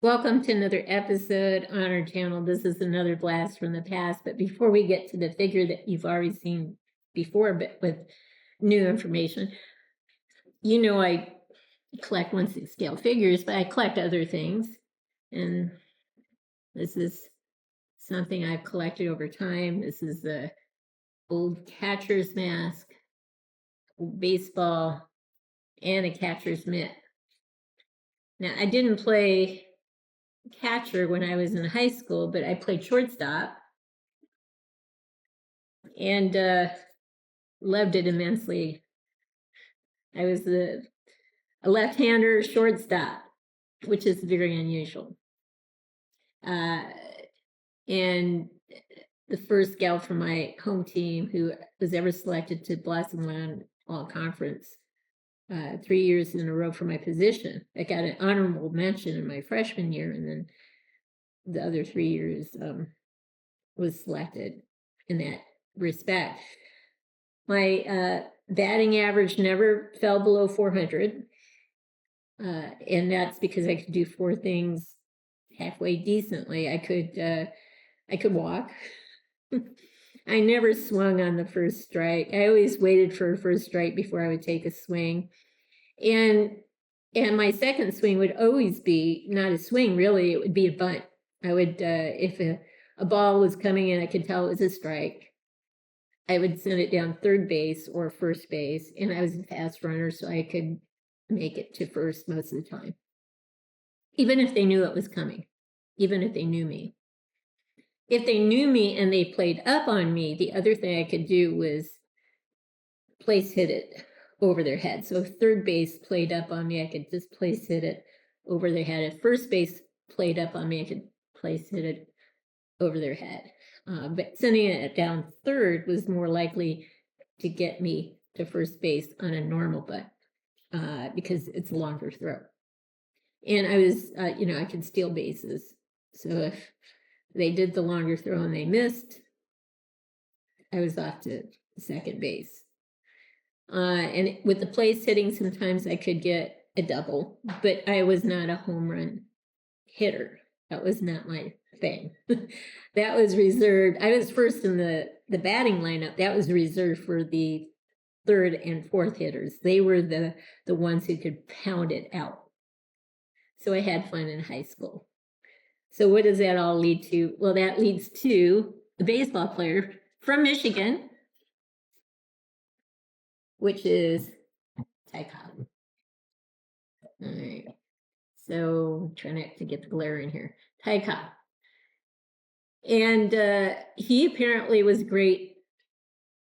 Welcome to another episode on our channel. This is another blast from the past, but before we get to the figure that you've already seen before, but with new information, you know I collect 1/6 scale figures, but I collect other things, and this is something I've collected over time. This is the old catcher's mask, baseball, and a catcher's mitt. Now, I didn't play catcher when I was in high school, but I played shortstop and loved it immensely. I was a left-hander shortstop, which is very unusual. And the first gal from my home team who was ever selected to Blossom Land All-Conference 3 years in a row for my position. I got an honorable mention in my freshman year, and then the other 3 years was selected in that respect. My batting average never fell below 400, and that's because I could do 4 things halfway decently. I could walk. I never swung on the first strike. I always waited for a first strike before I would take a swing. And my second swing would always be not a swing, really. It would be a bunt. I would, if a ball was coming in, I could tell it was a strike. I would send it down third base or first base, and I was a fast runner, so I could make it to first most of the time, even if they knew it was coming, even if they knew me. If they knew me and they played up on me, the other thing I could do was place hit it over their head. So if third base played up on me, I could just place hit it over their head. If first base played up on me, I could place hit it over their head. But sending it down third was more likely to get me to first base on a normal butt because it's a longer throw. And I was, I could steal bases. So if they did the longer throw and they missed, I was off to second base. And with the place hitting, sometimes I could get a double, but I was not a home run hitter. That was not my thing. That was reserved. I was first in the batting lineup. That was reserved for the third and fourth hitters. They were the ones who could pound it out. So I had fun in high school. So what does that all lead to? Well, that leads to the baseball player from Michigan, which is Ty Cobb. All right. So try not to get the glare in here. Ty Cobb. And he apparently was a great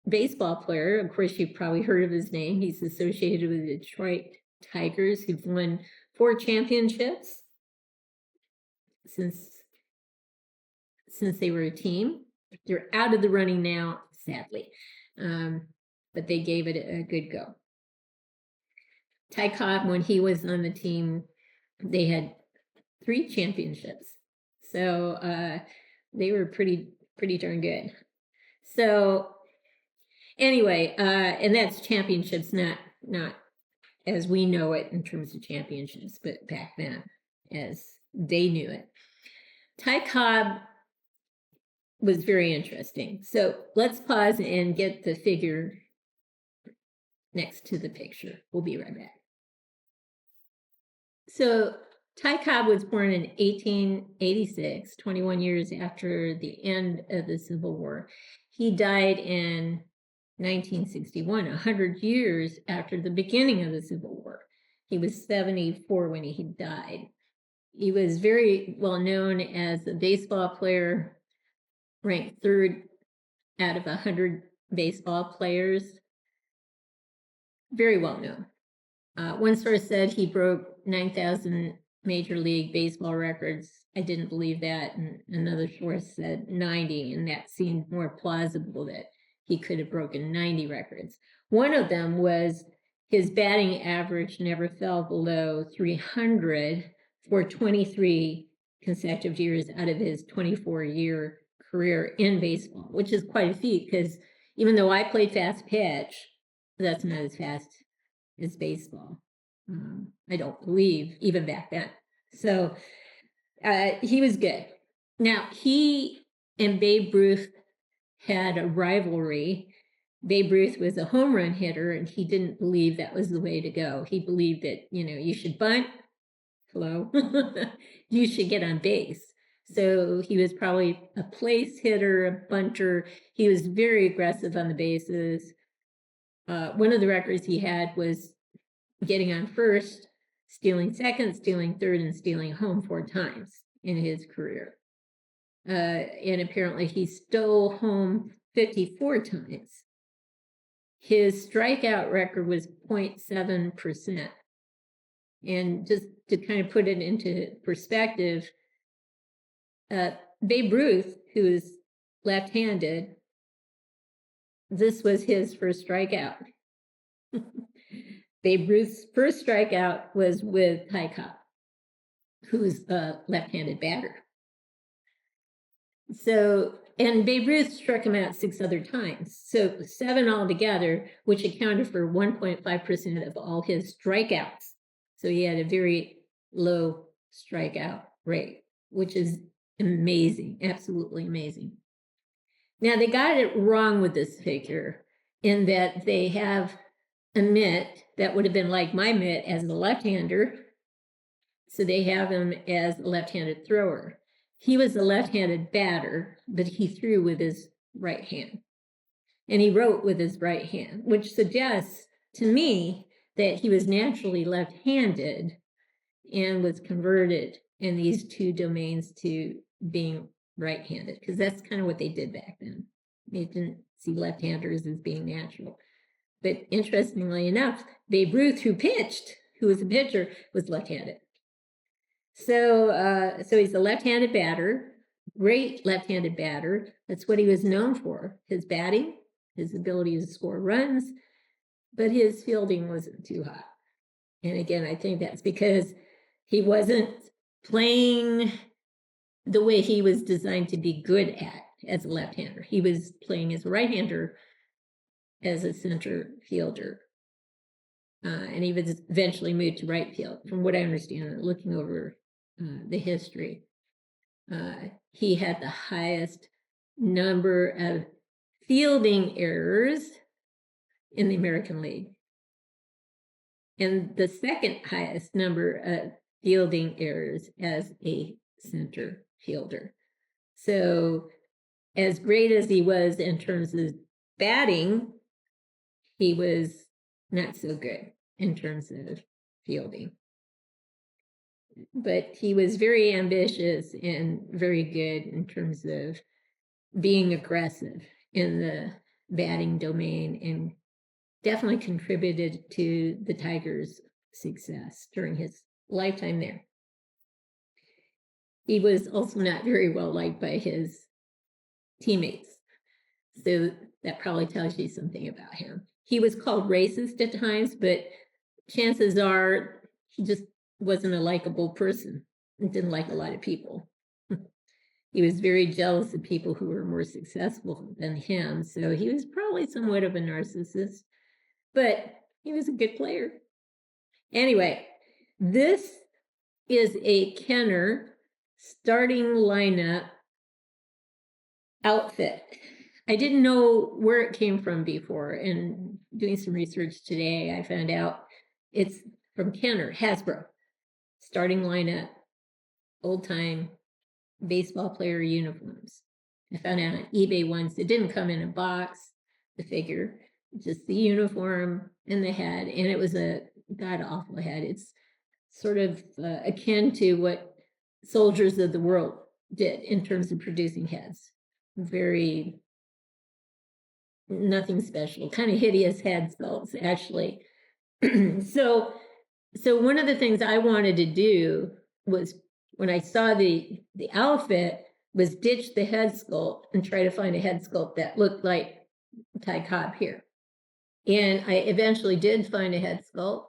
baseball player. Of course, you've probably heard of his name. He's associated with the Detroit Tigers, who've won 4 championships since they were a team. They're out of the running now, sadly. But they gave it a good go. Ty Cobb, when he was on the team, they had 3 championships. So they were pretty darn good. So anyway, and that's championships, not as we know it in terms of championships, but back then as they knew it. Ty Cobb was very interesting. So let's pause and get the figure next to the picture. We'll be right back. So Ty Cobb was born in 1886, 21 years after the end of the Civil War. He died in 1961, 100 years after the beginning of the Civil War. He was 74 when he died. He was very well known as a baseball player, ranked 3rd out of 100 baseball players. Very well known. One source said he broke 9,000 Major League Baseball records. I didn't believe that. And another source said 90, and that seemed more plausible that he could have broken 90 records. One of them was his batting average never fell below 300 for 23 consecutive years out of his 24-year career in baseball, which is quite a feat because even though I played fast pitch, that's not as fast as baseball. I don't believe, even back then. So He was good. Now, he and Babe Ruth had a rivalry. Babe Ruth was a home run hitter, and he didn't believe that was the way to go. He believed that, you should bunt. Hello. You should get on base. So he was probably a place hitter, a bunter. He was very aggressive on the bases. One of the records he had was getting on first, stealing second, stealing third, and stealing home 4 times in his career. And apparently he stole home 54 times. His strikeout record was 0.7%. And just to kind of put it into perspective, Babe Ruth, who is left-handed, this was his first strikeout. Babe Ruth's first strikeout was with Ty Cobb, who's a left-handed batter. So, and Babe Ruth struck him out 6 other times. So 7 altogether, which accounted for 1.5% of all his strikeouts. So he had a very low strikeout rate, which is amazing, absolutely amazing. Now, they got it wrong with this figure in that they have a mitt that would have been like my mitt as a left-hander. So they have him as a left-handed thrower. He was a left-handed batter, but he threw with his right hand. And he wrote with his right hand, which suggests to me that he was naturally left-handed and was converted in these 2 domains to being right-handed, because that's kind of what they did back then. They didn't see left-handers as being natural. But interestingly enough, Babe Ruth, who pitched, who was a pitcher, was left-handed. So he's a left-handed batter, great left-handed batter. That's what he was known for, his batting, his ability to score runs, but his fielding wasn't too hot. And again, I think that's because he wasn't playing the way he was designed to be good at as a left-hander. He was playing as a right-hander as a center fielder. And he was eventually moved to right field, from what I understand, looking over the history. He had the highest number of fielding errors in the American League, and the second highest number of fielding errors as a center fielder. So as great as he was in terms of batting, he was not so good in terms of fielding. But he was very ambitious and very good in terms of being aggressive in the batting domain, and definitely contributed to the Tigers' success during his lifetime there. He was also not very well liked by his teammates, so that probably tells you something about him. He was called racist at times, but chances are he just wasn't a likable person and didn't like a lot of people. He was very jealous of people who were more successful than him, so he was probably somewhat of a narcissist, but he was a good player. Anyway, this is a Kenner starting lineup outfit. I didn't know where it came from before, and doing some research today, I found out it's from Kenner, Hasbro. Starting lineup, old-time baseball player uniforms. I found out on eBay once, it didn't come in a box, the figure, just the uniform and the head, and it was a god-awful head. It's sort of akin to what Soldiers of the World did in terms of producing heads. Very, nothing special, kind of hideous head sculpts, actually. So one of the things I wanted to do was, when I saw the outfit, was ditch the head sculpt and try to find a head sculpt that looked like Ty Cobb here. And I eventually did find a head sculpt.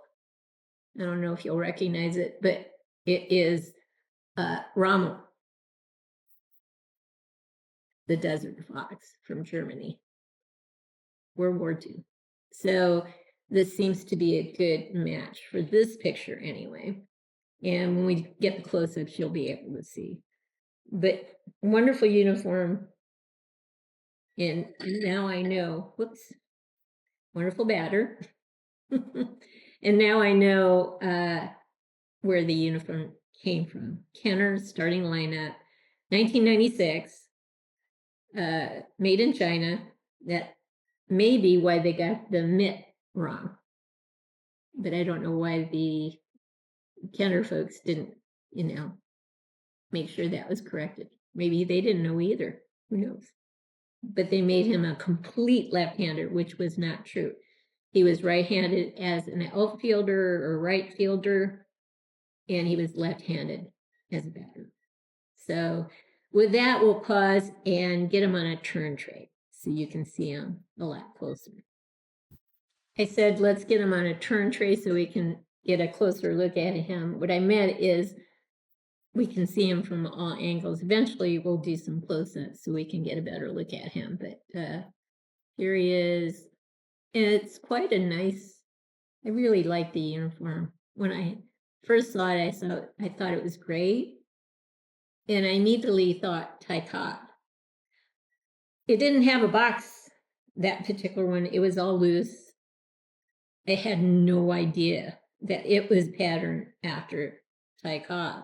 I don't know if you'll recognize it, but it is Rommel, the Desert Fox from Germany, World War II. So this seems to be a good match for this picture anyway. And when we get the close-ups, you'll be able to see. But wonderful uniform. And now I know, whoops, wonderful batter. And now I know where the uniform came from. KENNER starting lineup, 1996, made in China. That may be why they got the mitt wrong. But I don't know why the KENNER folks didn't, make sure that was corrected. Maybe they didn't know either. Who knows? But they made him a complete left-hander, which was not true. He was right-handed as an outfielder or right fielder, and he was left-handed as a batter. So with that, we'll pause and get him on a turn tray so you can see him a lot closer. I said, let's get him on a turn tray so we can get a closer look at him. What I meant is we can see him from all angles. Eventually, we'll do some close-ups so we can get a better look at him. But here he is. And it's quite a nice, I really like the uniform. When I first saw it, I thought it was great. And I immediately thought Ty Cobb. It didn't have a box, that particular one. It was all loose. I had no idea that it was patterned after Ty Cobb.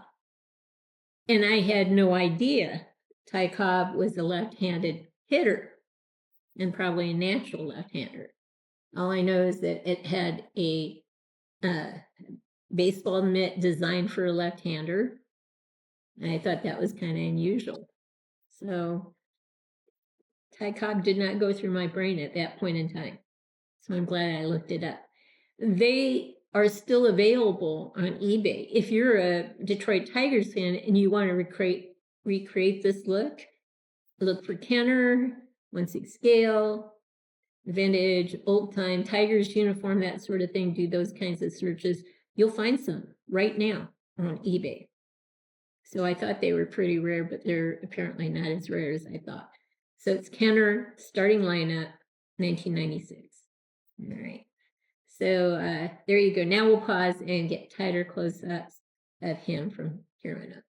And I had no idea Ty Cobb was a left-handed hitter and probably a natural left-hander. All I know is that it had a baseball mitt designed for a left-hander. And I thought that was kind of unusual. So Ty Cobb did not go through my brain at that point in time. So I'm glad I looked it up. They are still available on eBay. If you're a Detroit Tigers fan and you want to recreate this look for KENNER, 1/6 scale, vintage, old time, Tigers uniform, that sort of thing, do those kinds of searches. You'll find some right now on eBay. So I thought they were pretty rare, but they're apparently not as rare as I thought. So it's KENNER starting lineup, 1996. All right. So there you go. Now we'll pause and get tighter close-ups of him from here on up.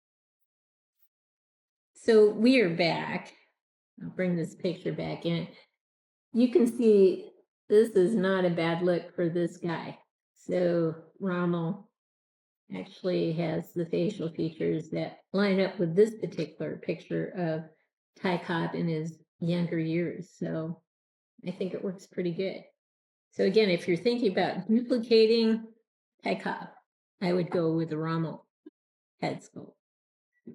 So we are back. I'll bring this picture back in. You can see this is not a bad look for this guy. So Rommel actually has the facial features that line up with this particular picture of Ty Cobb in his younger years. So I think it works pretty good. So again, if you're thinking about duplicating Ty Cobb, I would go with the Rommel head sculpt.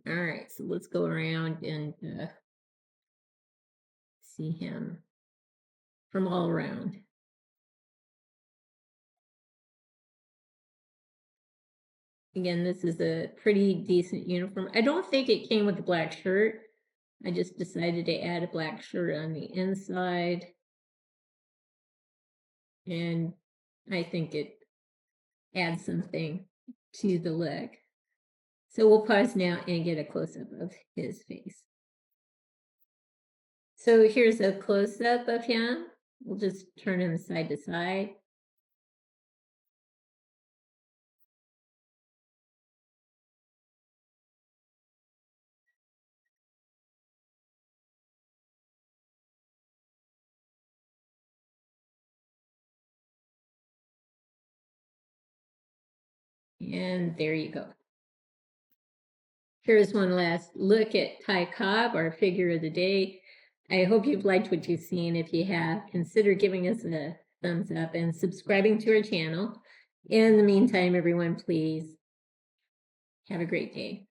All right, so let's go around and see him from all around. Again, this is a pretty decent uniform. I don't think it came with the black shirt. I just decided to add a black shirt on the inside. And I think it adds something to the look. So we'll pause now and get a close-up of his face. So here's a close-up of him. We'll just turn him side to side. And there you go. Here's one last look at Ty Cobb, our figure of the day. I hope you've liked what you've seen. If you have, consider giving us a thumbs up and subscribing to our channel. In the meantime, everyone, please have a great day.